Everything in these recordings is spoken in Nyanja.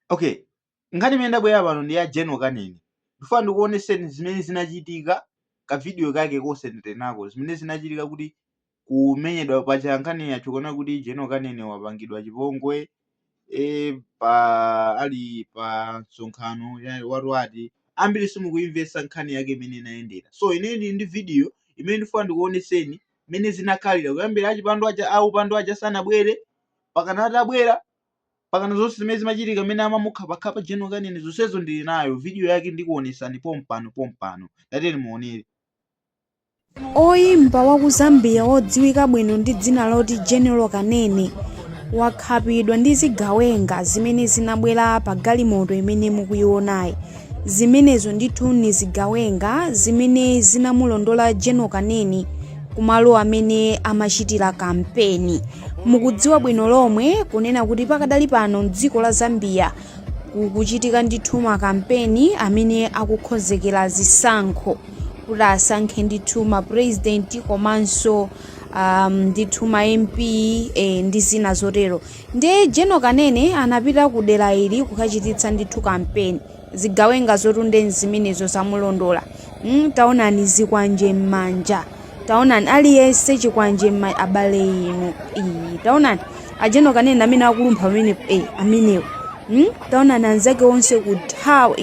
Okay, nkhani imene ndabwera pano ndi ya General Kanene. Ndifuna ndikuoneseni zimene zinachitika ka video kake kosentenako zimene zinachitika kuti kumenyedwa pacha nkhani yacho kuona kuti General Kanene wapangidwa chipongwe ali pa msonkhano watu ati ambiri simukuimvesa nkhani yake imene inayendera. So ineyi ndi video imene ndifuna ndikuoneseni imene zinakhalira kuyambira aupando aja sanabwere pakana atabwera pakana zonse zimene zimachitika imene amamukhapakha General Kanene zonsezo ndili nayo video yake ndikuonesani pompano tateni muonere. Oyimba wa ku Zambia odziwika bwino ndi dzina loti General Kanene wakhapidwa ndi zigawenga zimene zinabwera pa galimoto imene mukuyionayi. Zimenezo ndithu ni zigawenga zimene zinamulondola General Kanene kumalo amene amachitira kampeni. Mukudziwa bwino lomwe kunena kuti pakadali pano m'dziko la Zambia kukuchitika ndithu makampeni amene akukhozekera zisankho kuti asankhe ndithu ma president komanso ndithu ma MP ndi zina zotero. Ndi General Kanene anapita ku dera ili kukachititsa ndithu kampeni. Zigawenga zotunde zimenezo zamulondola. Taonani zikwanje m'manja. Taonani aliyense chikwanje abale inu. Taonani General Kanene amene akulumpha amene amenewo. Taonani anzake onse kuthawa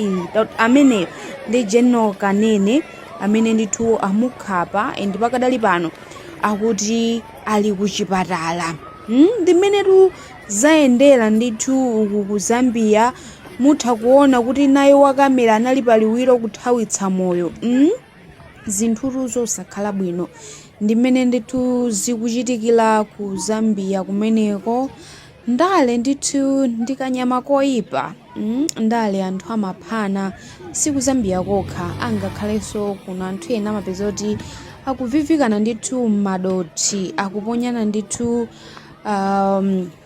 amenewo ndi General Kanene amene ndithu amukhapa ndi pakadali pano akuti ali kuchipatala. Ndimenetu zayendera ndithu uku ku Zambia mutha kuona kuti naye wakamera anali paliwiro kuthawitsa moyo. Zinthutu zosakhala bwino ndimene ndithu zikuchitikira ku Zambia kumeneko. Ndale ndithu ndikanyama koyipa. Ndale anthu amaphana siku Zambia kokha angakhalenso kuna anthu ena amapeza kuti akuvivikana ndithu m'madoti akuponyana ndithu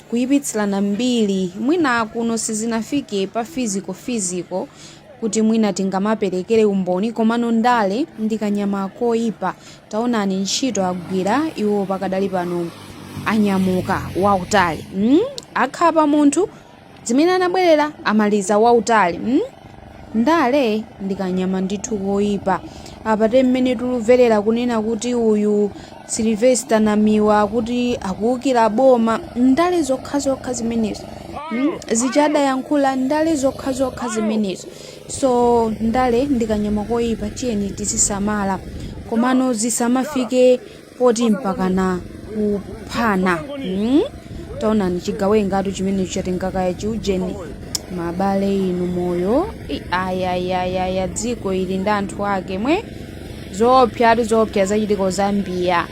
kuyipitsilana mbiri mwina kuno sizinafike pa fiziko kuti mwina tingamaperekere umboni komano ndale ndikanyama koyipa. Taonani ntchito agwira iwo pakadali pano anyamuka wautali. Akhapa munthu zimene anabwerera amaliza wautali. Ndale ndikanyama ndithu koyipa. Apate mmene tuluverera kunena kuti uyu Sylvester Namiwa kuti akuwukira boma. Ndale zokha zimenezo. Zichada yankhula ndale zokha zimenezo. So ndale ndikanyama koyipa tiyeni tizisamala komano zisamafike poti mpakana kuphana. Taonani chigawenga chimene chatengakaya chiujeni mabale inu moyo ayayayaya dziko ili ndi anthu ake mwe zoopsa zachitika Zambia.